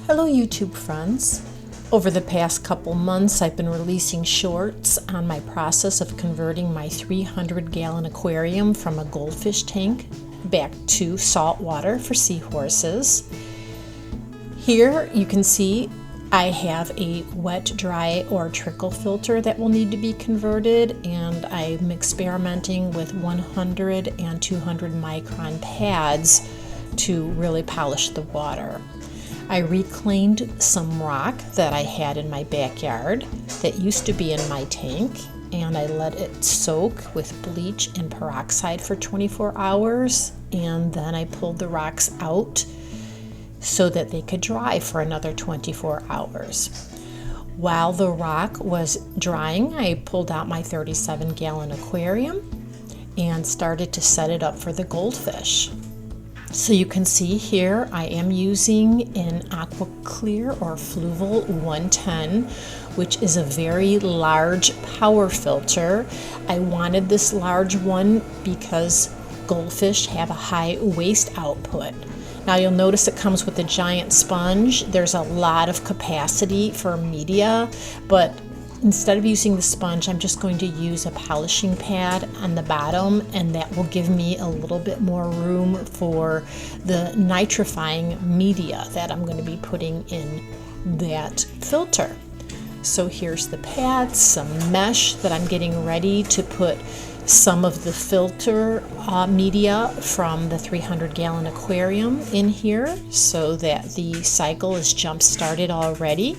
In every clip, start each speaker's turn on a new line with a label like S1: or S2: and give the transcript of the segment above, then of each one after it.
S1: Hello YouTube friends. Over the past couple months I've been releasing shorts on my process of converting my 300-gallon aquarium from a goldfish tank back to salt water for seahorses. Here you can see I have a wet, dry, or trickle filter that will need to be converted, and I'm experimenting with 100 and 200 micron pads to really polish the water. I reclaimed some rock that I had in my backyard that used to be in my tank, and I let it soak with bleach and peroxide for 24 hours, and then I pulled the rocks out so that they could dry for another 24 hours. While the rock was drying, I pulled out my 37-gallon aquarium and started to set it up for the goldfish. So you can see here I am using an aqua clear or fluval 110, which is a very large power filter. I wanted this large one because goldfish have a high waste output. Now you'll notice it comes with a giant sponge. There's a lot of capacity for media, but instead of using the sponge, I'm just going to use a polishing pad on the bottom, and that will give me a little bit more room for the nitrifying media that I'm going to be putting in that filter. So here's the pad, some mesh that I'm getting ready to put some of the filter media from the 300-gallon aquarium in here so that the cycle is jump started already.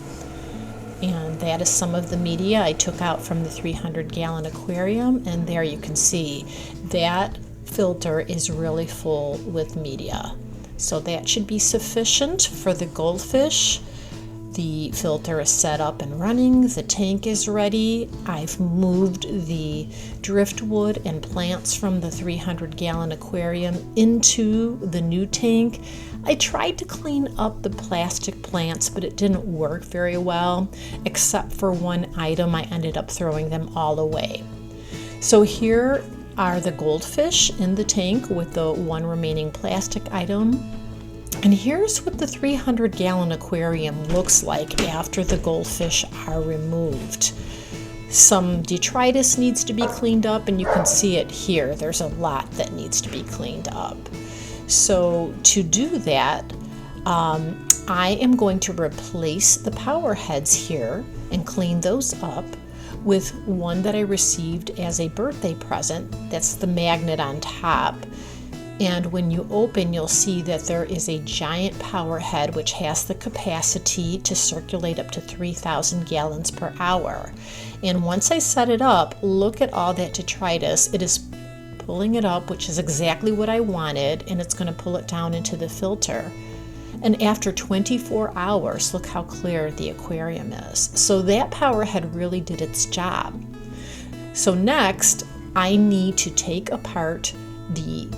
S1: And that is some of the media I took out from the 300-gallon aquarium, and there you can see that filter is really full with media. So that should be sufficient for the goldfish. The filter is set up and running. The tank is ready. I've moved the driftwood and plants from the 300-gallon aquarium into the new tank. I tried to clean up the plastic plants, but it didn't work very well. Except for one item, I ended up throwing them all away. So here are the goldfish in the tank with the one remaining plastic item. And here's what the 300-gallon aquarium looks like after the goldfish are removed. Some detritus needs to be cleaned up, and you can see it here. There's a lot that needs to be cleaned up. So to do that, I am going to replace the power heads here and clean those up with one that I received as a birthday present. That's the magnet on top. And when you open, you'll see that there is a giant power head which has the capacity to circulate up to 3,000 gallons per hour. And once I set it up, look at all that detritus. It is pulling it up, which is exactly what I wanted, and it's going to pull it down into the filter. And after 24 hours, look how clear the aquarium is. So that power head really did its job. So next, I need to take apart the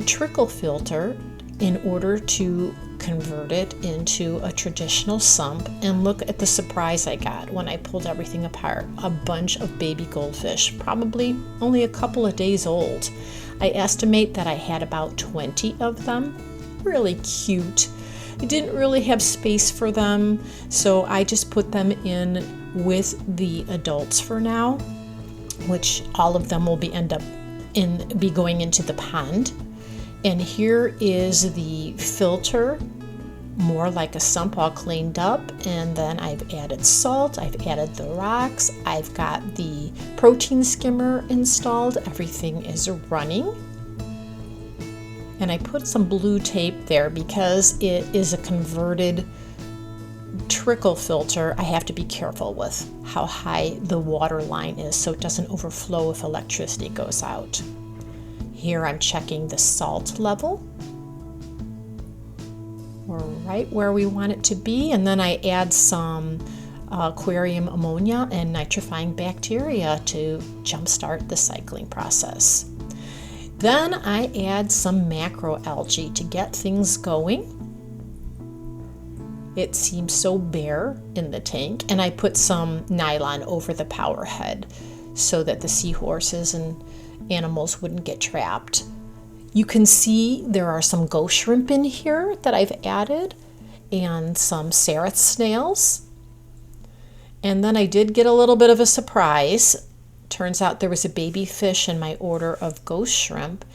S1: trickle filter in order to convert it into a traditional sump, and look at the surprise I got when I pulled everything apart. A bunch of baby goldfish, probably only a couple of days old. I estimate that I had about 20 of them. Really cute. I didn't really have space for them, so I just put them in with the adults for now, which all of them will be going into the pond. And here is the filter, more like a sump, all cleaned up. And then I've added salt, I've added the rocks, I've got the protein skimmer installed. Everything is running. And I put some blue tape there because it is a converted trickle filter. I have to be careful with how high the water line is so it doesn't overflow if electricity goes out. Here I'm checking the salt level. We're right where we want it to be, and then I add some aquarium ammonia and nitrifying bacteria to jumpstart the cycling process. Then I add some macroalgae to get things going. It seems so bare in the tank, and I put some nylon over the power head so that the seahorses and animals wouldn't get trapped. You can see there are some ghost shrimp in here that I've added, and some Sareth snails. And then I did get a little bit of a surprise. Turns out there was a baby fish in my order of ghost shrimp,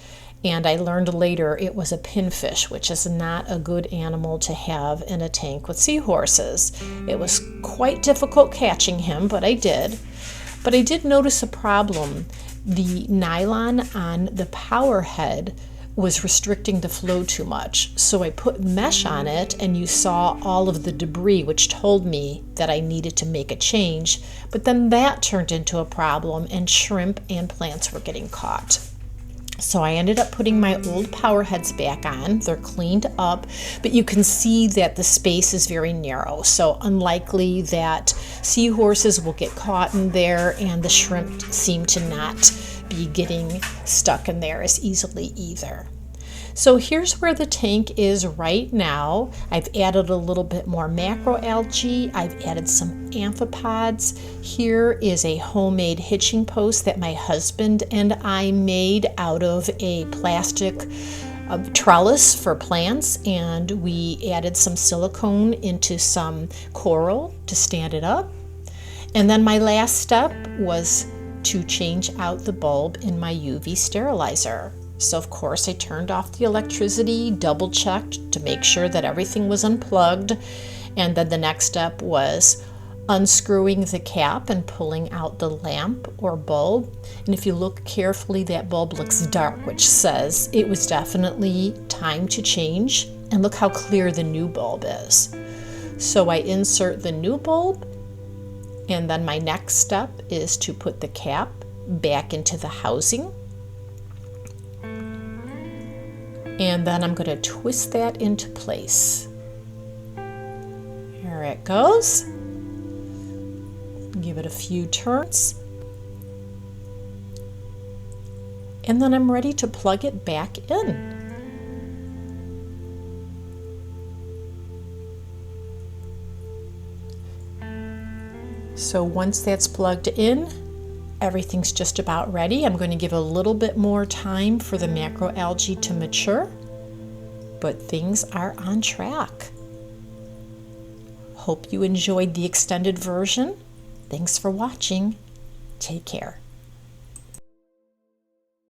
S1: and I learned later it was a pinfish, which is not a good animal to have in a tank with seahorses. It was quite difficult catching him, but I did. But I did notice a problem. The nylon on the power head was restricting the flow too much. So I put mesh on it, and you saw all of the debris, which told me that I needed to make a change. But then that turned into a problem, and shrimp and plants were getting caught. So I ended up putting my old power heads back on. They're cleaned up, but you can see that the space is very narrow. So unlikely that seahorses will get caught in there, and the shrimp seem to not be getting stuck in there as easily either. So here's where the tank is right now. I've added a little bit more macroalgae. I've added some amphipods. Here is a homemade hitching post that my husband and I made out of a plastic trellis for plants, and we added some silicone into some coral to stand it up. And then my last step was to change out the bulb in my UV sterilizer. So of course I turned off the electricity, double checked to make sure that everything was unplugged, and then the next step was unscrewing the cap and pulling out the lamp or bulb. And if you look carefully, that bulb looks dark, which says it was definitely time to change. And look how clear the new bulb is. So I insert the new bulb, and then my next step is to put the cap back into the housing. And then I'm going to twist that into place. Here it goes. Give it a few turns. And then I'm ready to plug it back in. So once that's plugged in, everything's just about ready. I'm going to give a little bit more time for the macroalgae to mature, but things are on track. Hope you enjoyed the extended version. Thanks for watching. Take care.